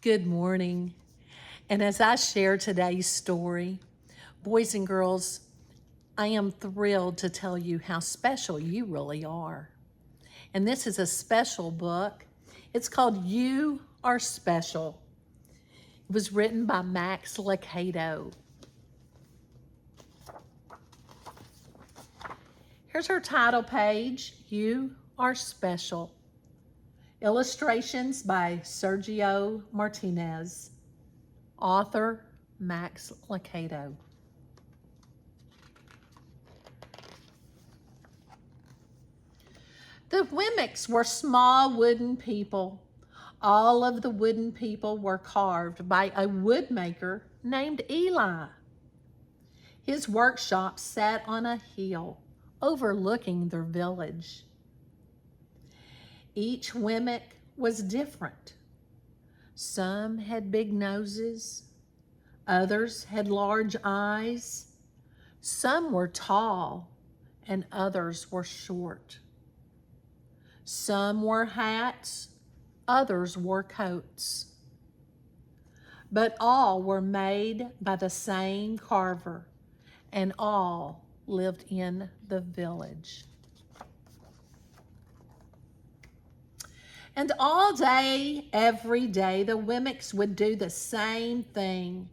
Good morning. And as I share today's story, boys and girls, I am thrilled to tell you how special you really are. And this is a special book. It's called You Are Special. It was written by Max Lucado. Here's her title page, You Are Special. Illustrations by Sergio Martinez. Author, Max Lucado. The Wemmicks were small wooden people. All of the wooden people were carved by a woodmaker named Eli. His workshop sat on a hill overlooking their village. Each Wemmick was different. Some had big noses, others had large eyes, some were tall, and others were short. Some wore hats, others wore coats. But all were made by the same carver, and all lived in the village. And all day, every day, the Wemmicks would do the same thing.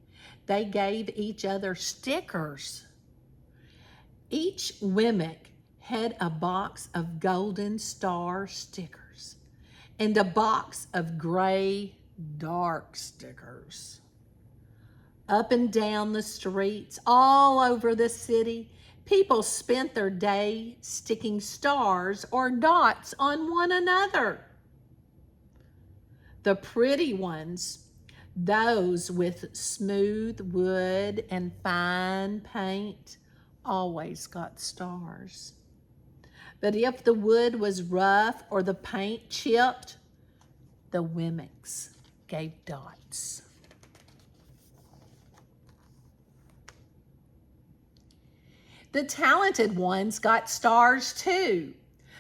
They gave each other stickers. Each Wemmick had a box of golden star stickers and a box of gray, dark stickers. Up and down the streets, all over the city, people spent their day sticking stars or dots on one another. The pretty ones, those with smooth wood and fine paint, always got stars. But if the wood was rough or the paint chipped, the Wemmicks gave dots. The talented ones got stars too.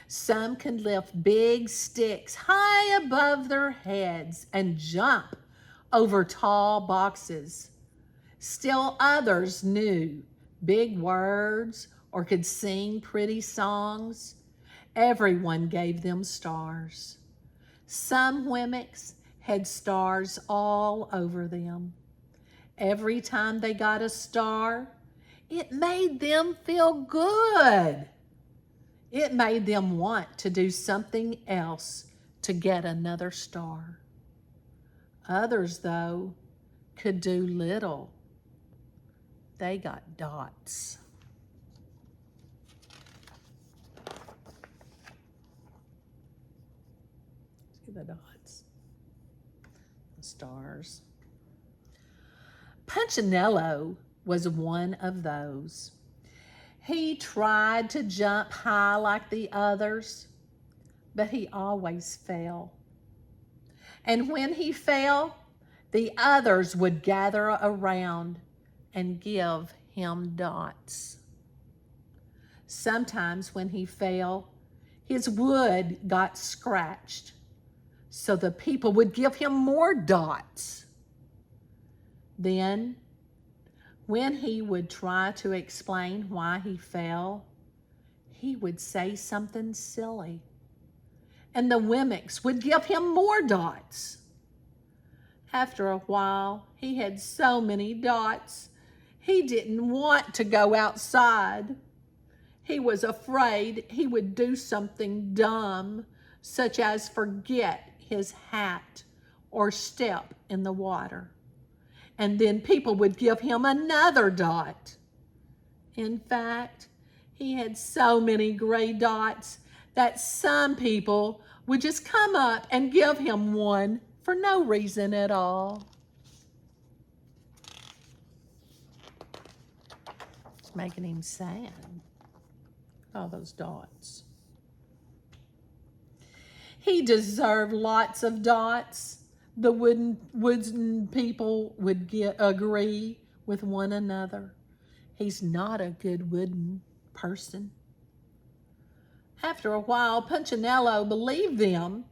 Some could lift big sticks high above their heads and jump over tall boxes. Still others knew big words or could sing pretty songs. Everyone gave them stars. Some Wemmicks had stars all over them. Every time they got a star, it made them feel good. It made them want to do something else to get another star. Others, though, could do little. They got dots. See the dots, the stars. Punchinello was one of those. He tried to jump high like the others, but he always fell. And when he fell, the others would gather around and give him dots. Sometimes when he fell, his wood got scratched, so the people would give him more dots. Then, when he would try to explain why he fell, he would say something silly, and the Wemmicks would give him more dots. After a while, he had so many dots, he didn't want to go outside. He was afraid he would do something dumb, such as forget his hat or step in the water. And then people would give him another dot. In fact, he had so many gray dots that some people would just come up and give him one for no reason at all. It's making him sad, all those dots. He deserved lots of dots. The wooden people would agree with one another. He's not a good wooden person. After a while, Punchinello believed them.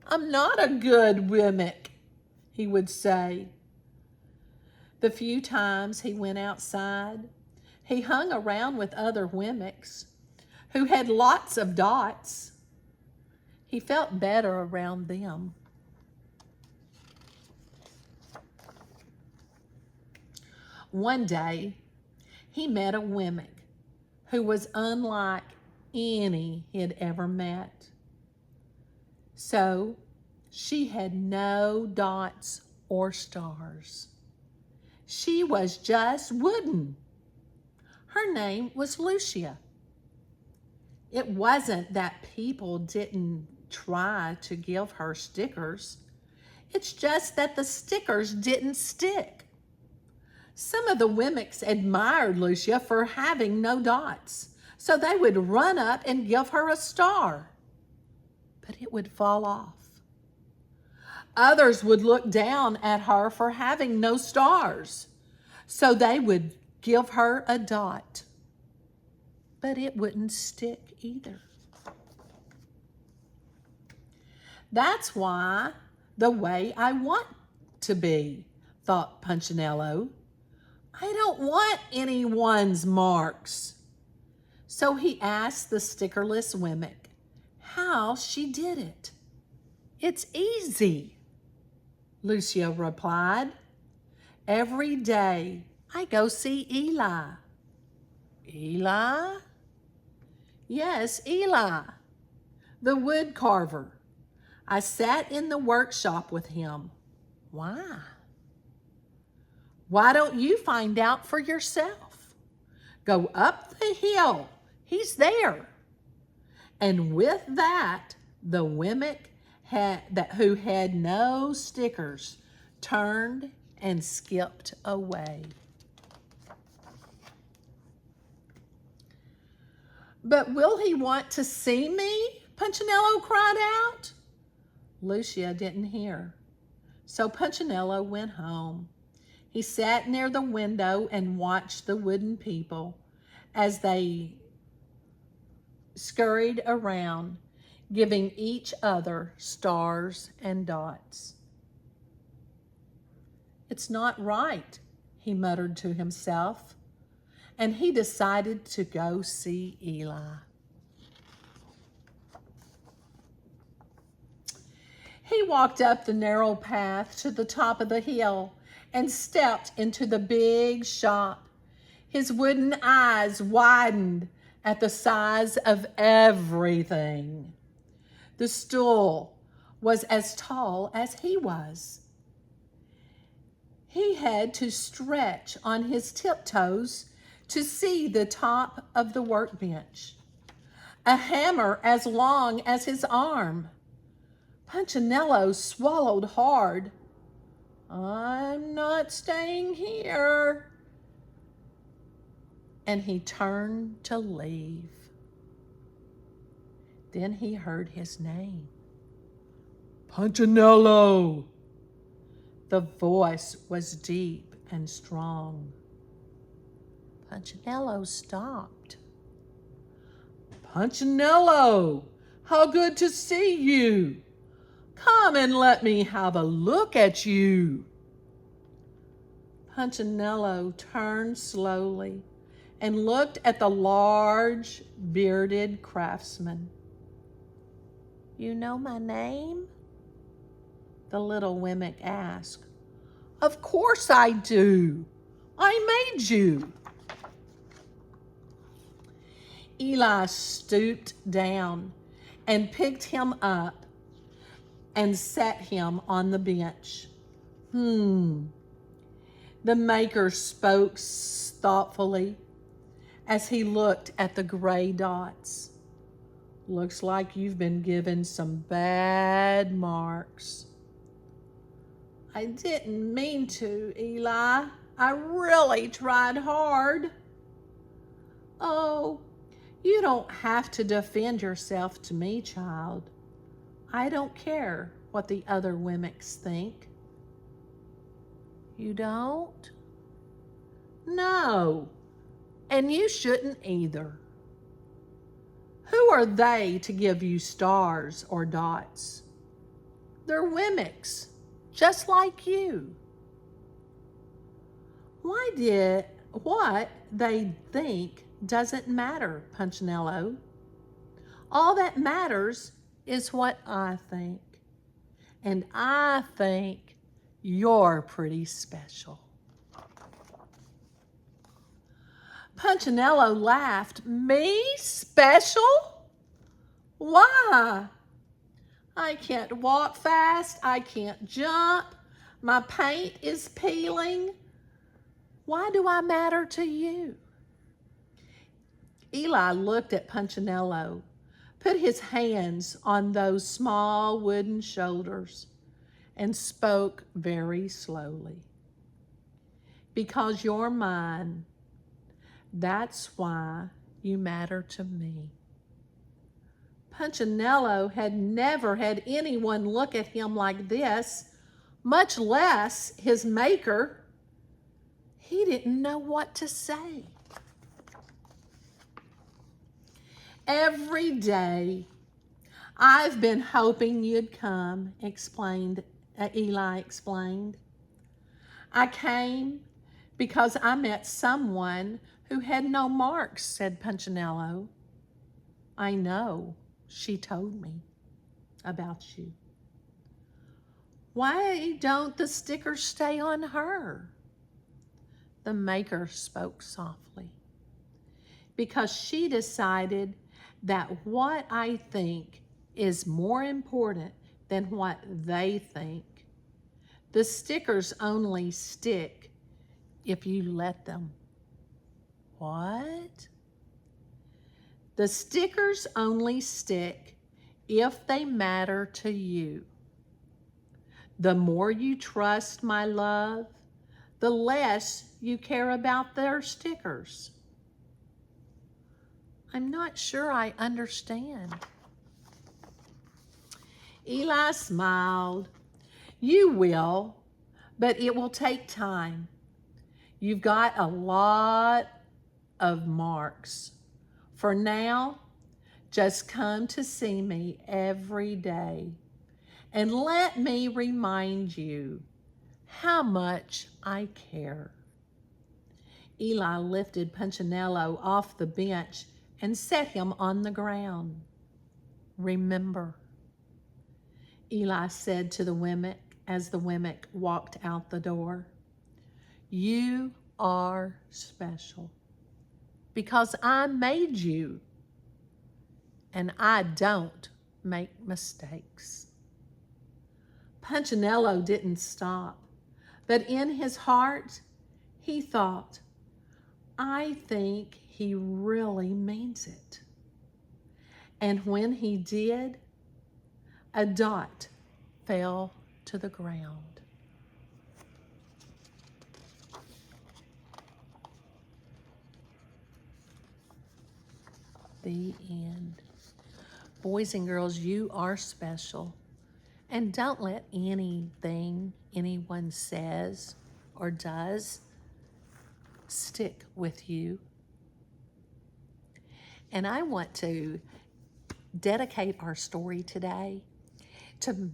I'm not a good Wemmick. he would say. The few times he went outside, he hung around with other Wemmicks who had lots of dots. He felt better around them. One day, he met a Wemmick who was unlike any he had ever met. So, she had no dots or stars. She was just wooden. Her name was Lucia. It wasn't that people didn't try to give her stickers. It's just that the stickers didn't stick. Some of the Wemmicks admired Lucia for having no dots, so they would run up and give her a star, but it would fall off. Others would look down at her for having no stars, so they would give her a dot, but it wouldn't stick either. That's why the way I want to be, thought Punchinello. I don't want anyone's marks. So he asked the stickerless Wemmick how she did it. It's easy, Lucia replied. Every day I go see Eli. Eli? Yes, Eli, the wood carver. I sat in the workshop with him. Why? Why don't you find out for yourself? Go up the hill. He's there. And with that, the Wemmick who had no stickers turned and skipped away. But will he want to see me? Punchinello cried out. Lucia didn't hear. So Punchinello went home. He sat near the window and watched the wooden people as they scurried around, giving each other stars and dots. It's not right, he muttered to himself, and he decided to go see Eli. He walked up the narrow path to the top of the hill and stepped into the big shop. His wooden eyes widened at the size of everything. The stool was as tall as he was. He had to stretch on his tiptoes to see the top of the workbench. A hammer as long as his arm. Punchinello swallowed hard. I'm not staying here. And he turned to leave. Then he heard his name. Punchinello! The voice was deep and strong. Punchinello stopped. Punchinello, how good to see you. Come and let me have a look at you. Punchinello turned slowly and looked at the large, bearded craftsman. You know my name? The little Wemmick asked. Of course I do. I made you. Eli stooped down and picked him up and set him on the bench. The maker spoke thoughtfully as he looked at the gray dots. Looks like you've been given some bad marks. I didn't mean to, Eli. I really tried hard. Oh, you don't have to defend yourself to me, child. I don't care what the other Wemmicks think. You don't? No, and you shouldn't either. Who are they to give you stars or dots? They're Wemmicks. just like you. What they think doesn't matter, Punchinello. All that matters is what I think. And I think you're pretty special. Punchinello laughed. Me? Special? Why? I can't walk fast. I can't jump. My paint is peeling. Why do I matter to you? Eli looked at Punchinello, put his hands on those small wooden shoulders, and spoke very slowly. Because you're mine, that's why you matter to me. Punchinello had never had anyone look at him like this, much less his maker. He didn't know what to say. Every day, I've been hoping you'd come, Eli explained. I came because I met someone who had no marks, said Punchinello. I know, she told me about you. Why don't the stickers stay on her? The maker spoke softly. Because she decided that what I think is more important than what they think. The stickers only stick if you let them. What? The stickers only stick if they matter to you. The more you trust my love, the less you care about their stickers. I'm not sure I understand. Eli smiled. You will, but it will take time. You've got a lot of marks. For now, just come to see me every day and let me remind you how much I care. Eli lifted Punchinello off the bench and set him on the ground. Remember, Eli said to the Wemmick as the Wemmick walked out the door, you are special because I made you and I don't make mistakes. Punchinello didn't stop, but in his heart, he thought, I think he really means it. And when he did, a dot fell to the ground. The end. Boys and girls, you are special. And don't let anything anyone says or does stick with you. And I want to dedicate our story today to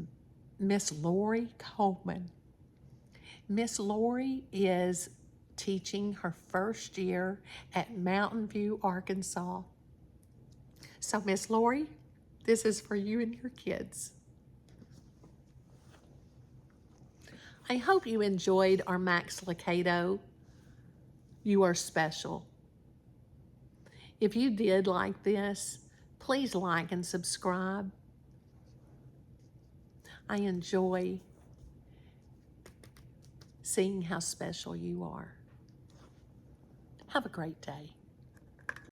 Miss Lori Coleman. Miss Lori is teaching her first year at Mountain View, Arkansas. So Miss Lori, this is for you and your kids. I hope you enjoyed our Max Lucado. You are special. If you did like this, please like and subscribe. I enjoy seeing how special you are. Have a great day.